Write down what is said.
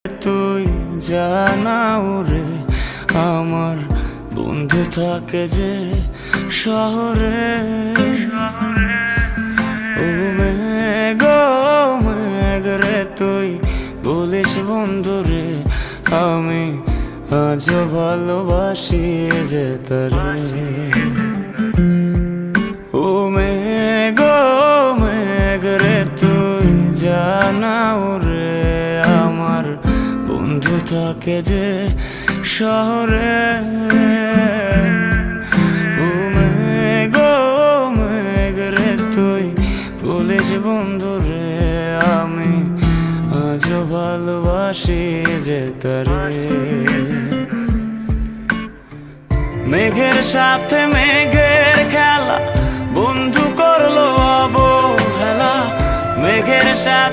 তুই জানাও রে আমার বন্ধু থাকে যে শহরে। ও মেঘ মেঘ রে তুই বলিস বন্ধু রে আমি আজও ভালোবাসি যে তারে। ও মেঘ মেঘ রে তুই জানাও রে আমার বন্ধু থাকে যে শহরে। ও মেঘ মেঘ রে তুই বলিস বন্ধু রে আমি আজও ভালোবাসি যে তারে। মেঘের সাথে মেঘের খেলা বন্ধু করলো অবহেলা। মেঘের সাথে